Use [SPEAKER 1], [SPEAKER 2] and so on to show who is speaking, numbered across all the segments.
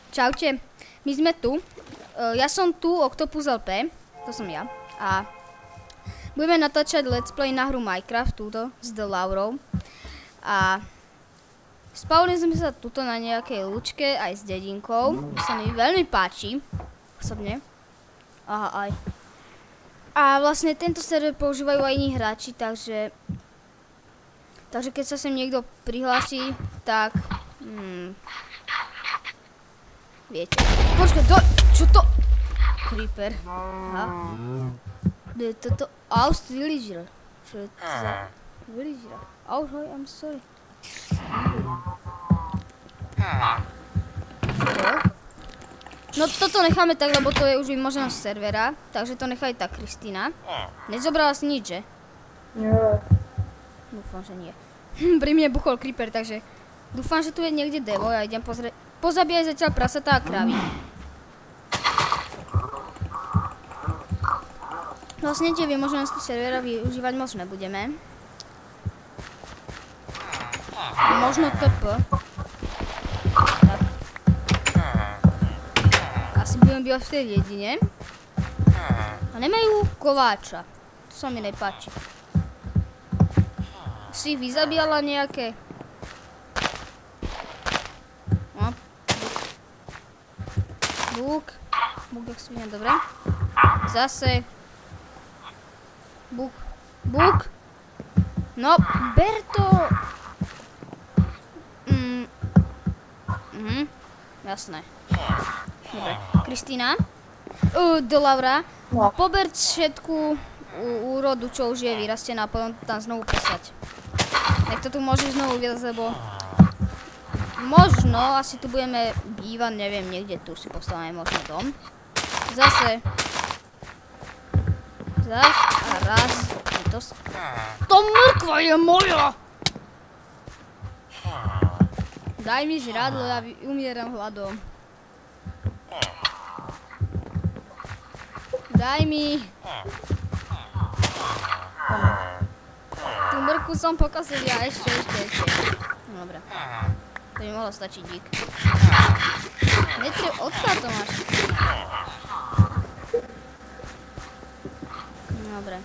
[SPEAKER 1] Čaute, my sme tu. Ja som tu, Octopus LP, to som ja. A budeme natáčať let's play na hru Minecraft, túto, s The Laurou. A spavili sme sa tuto na nejakej lúčke, aj s dedinkou. To sa mi veľmi páči, osobne. Aha, aj. A vlastne tento server používajú aj iní hráči, takže keď sa sem niekto prihlási, tak viete. Počkaj, čo to? Creeper. Aha. Je toto Aust Villager. Čo je to za Villager? Aust, I'm sorry. Čo? No toto necháme tak, lebo to je už vymoženosť servera, takže to nechaj tak, Kristína. Nezobrala si nič, že?
[SPEAKER 2] Nie.
[SPEAKER 1] Dúfam, že nie. Pri mne buchol creeper, takže dúfam, že tu je niekde devo. Ja idem pozrieť. Pozabíjaj zatiaľ prasatá a kravy. Vlastne tie vymoženosti servera využívať moc nebudeme. Možno TP. Tak. Asi budeme bývať v tej dedine. A nemajú kováča. To sa mi nepáči. Si ich vyzabíjala nejaké? No. Búk. Búk jak svinia, dobre. Zase. Búk. Búk. No, ber to. Jasné. Dobre. Kristína. The Laura.
[SPEAKER 2] No.
[SPEAKER 1] Pober všetku úrodu, čo už je vyrastená, a potom tam znovu posať. Nech to tu môžeš znovu viesť, lebo možno asi tu budeme bývať, neviem, niekde tu si postavíme možno dom. Zase. A raz. To mrkva je moja! Daj mi žradlo, ja umieram hladom. Daj mi. Tú mrku som pokazil ja ešte. Dobre. To by mohlo stačiť, dík. Odkiaľ to máš? Dobre.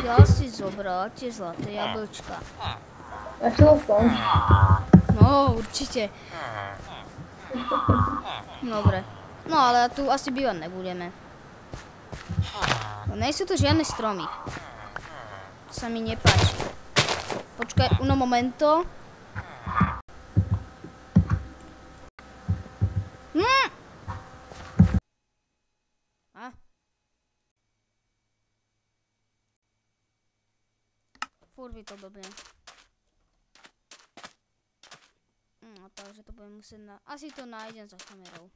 [SPEAKER 1] Odkiaľ si zobral tie zlaté jablčka?
[SPEAKER 2] Našiel som.
[SPEAKER 1] No, určite. Dobre. No, ale tu asi bývať nebudeme. No, nejsú tu žiadne stromy. To sa mi nepáči. Počkaj, uno momento. Furt mi to blbne. Takže to budem musieť asi to nájdem za kamerou.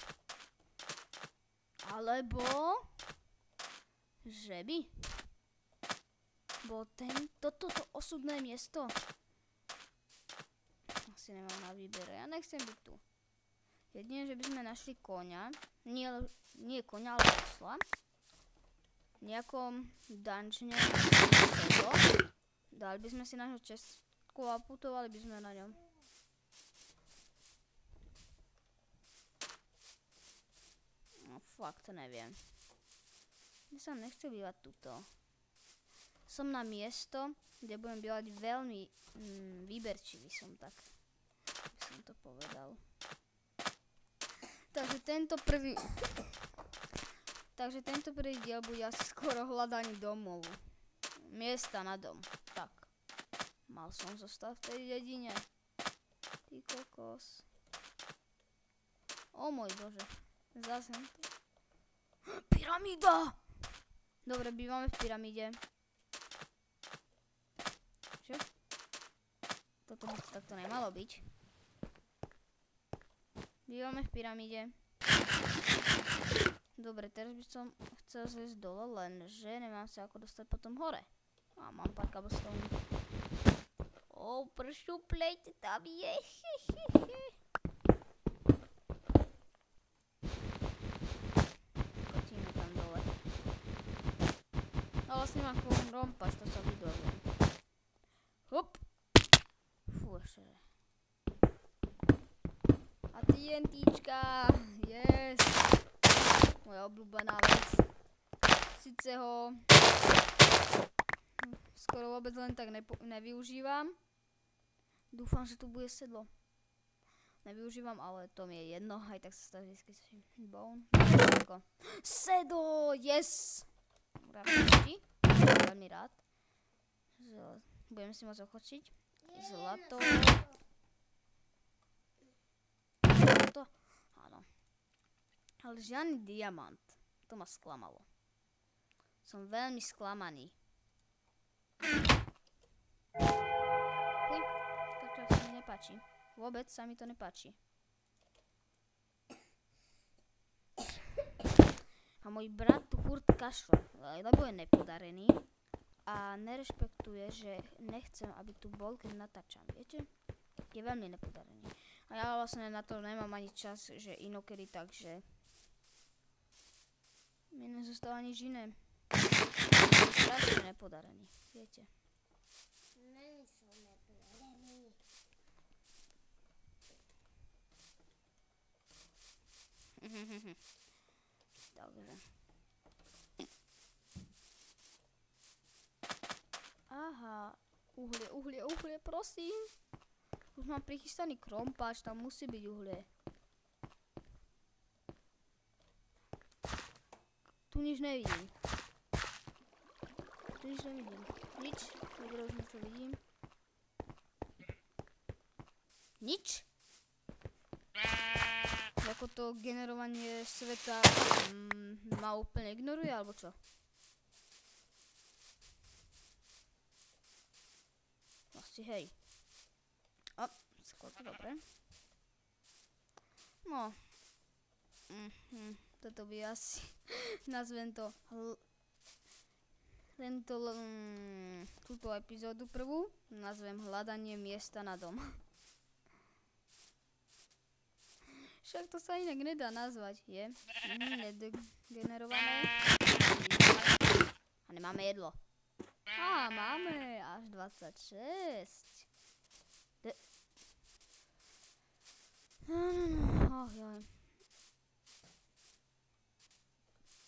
[SPEAKER 1] Alebo že by bolo toto osudné miesto. Asi nemám na výbere. Ja nechcem byť tu. Jedine, že by sme našli koňa. Nie koňa, ale osla. V nejakom dungeone. Dali by sme si na ňo čestku a putovali by sme na ňom. No fakt, neviem. Ja som nechcel bývať tuto. Som na miesto, kde budem bývať veľmi výberčivý som tak. By som to povedal. Takže tento prvý diel bude asi skoro hľadanie domov. Miesta na dom. Tak. Mal som zostať v tej dedine. Ty kokos. O môj bože. Zase to. Pyramída! Dobre, bývame v pyramíde. Čo? Toto by takto nemalo byť. Bývame v pyramíde. Dobre, teraz by som chcel zlísť dole, lenže nemám sa ako dostať potom hore. A mám pár cobblestone. O, pršu plate tam je. Skotíme tam dole. A vlastne mám rompač, to sa vidí. TNTčka. Yes. Moja obľúbená vec. Sice ho skoro vôbec len tak nevyužívam. Dúfam, že tu bude sedlo. Nevyužívam, ale to mi je jedno. Aj tak sa stále vždycky bone. Sedlo! Yes! Veľmi rád. Budeme si môcť ochočiť. Zlato. Zlato. Áno. Ale žiadny diamant. To ma sklamalo. Som veľmi sklamaný. Fuj, toto sa mi nepáči. Vôbec sa mi to nepáči. A môj brat tu furt kašle, lebo je nepodarený a nerešpektuje, že nechcem, aby tu bol, keď natáčam, viete? Je veľmi nepodarený. A ja vlastne na to nemám ani čas, že inokedy, takže mi nezostáva nič iné. Strašne nepodarený, viete?
[SPEAKER 3] Není som nepodarený.
[SPEAKER 1] Takže. Aha, uhlie, prosím. Už mám prichystaný krompáč, tam musí byť uhlie. Tu nič nevidím. Nič. Dobre, už niečo vidím. Nič? Ako to generovanie sveta ma úplne ignoruje, alebo čo? Asi hej. O, skôr to dobre. No. Toto by asi, nazvem to, túto epizódu prvú, nazvem hľadanie miesta na dom. Však to sa inak nedá nazvať, je? Nedegenerované. A nemáme jedlo. Á, máme až 26. Joj.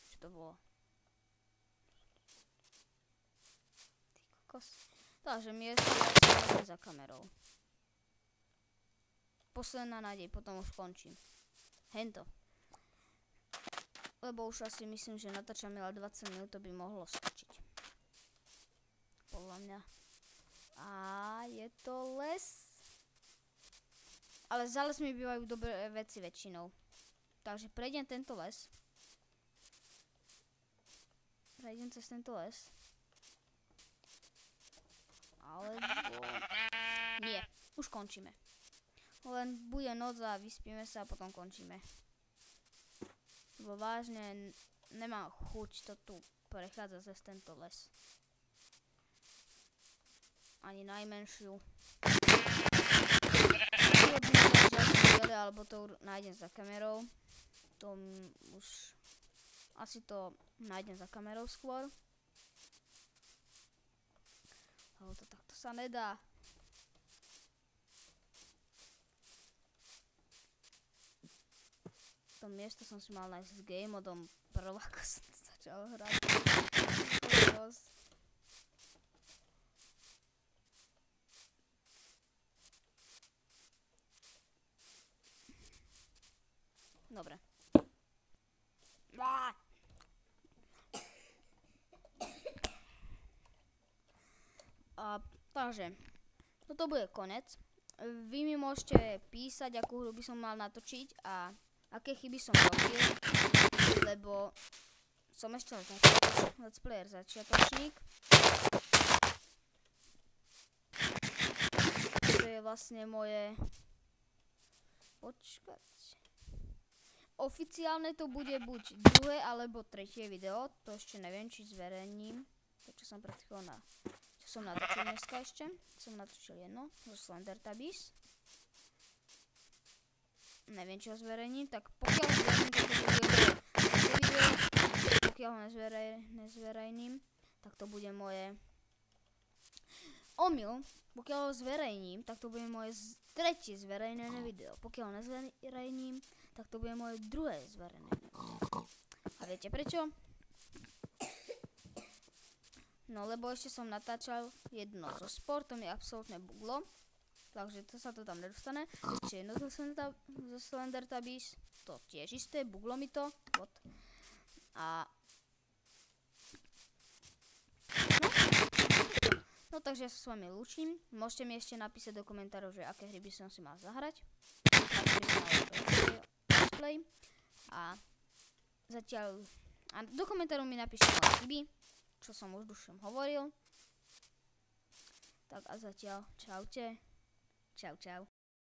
[SPEAKER 1] Čo to bolo? Ty kokos. Takže miesto je za kamerou. Posledná nádej, potom už končím. Hento. Lebo už asi myslím, že natáčam iba 20 minút, to by mohlo stačiť. Podľa mňa. A je to les. Ale za les mi bývajú dobré veci väčšinou. Takže prejdem tento les. Prejdem cez tento les. Alebo... Nie, už končíme. Len bude noc a vyspíme sa a potom končíme. Lebo vážne nemám chuť to tu prechádzať cez tento les. Ani najmenšiu. Alebo to nájdem za kamerou. To už... Asi to nájdem za kamerou skôr. Lebo to takto sa nedá. To miesto som si mal nájsť s game modom prv, ako som začal hrať. Dobre. Takže, toto bude konec. Vy mi môžete písať, akú hru by som mal natočiť a aké chyby som robil, lebo som ešte let's player začiatočník. To je vlastne moje... Počkať. Oficiálne to bude buď druhé alebo tretie video, to ešte neviem, či zverejním. To, čo som pred chvíľou čo som natočil dneska ešte. Som natočil jedno zo Slender Tabbies. Neviem, čo ho zverejním, tak pokiaľ zverejním toto video, pokiaľ ho nezverejním, tak to bude moje... omyl, pokiaľ ho zverejním, tak to bude moje tretie zverejnené video. Pokiaľ ho nezverejním, tak to bude moje druhé zverejnené video. A viete prečo? No lebo ešte som natáčal jedno so sportom, je absolútne buglo. Takže to sa to tam nedostane. Ešte jedno zo Slender Tabbies, to tiež isté, buglo mi to. A no takže ja sa s vami lúčim. Môžete mi ešte napísať do komentárov, že aké hry by som si mal zahrať. A zatiaľ do komentárov mi napíšte moje chyby, čo som už dušom hovoril. Tak a zatiaľ čaute. Čau, čau.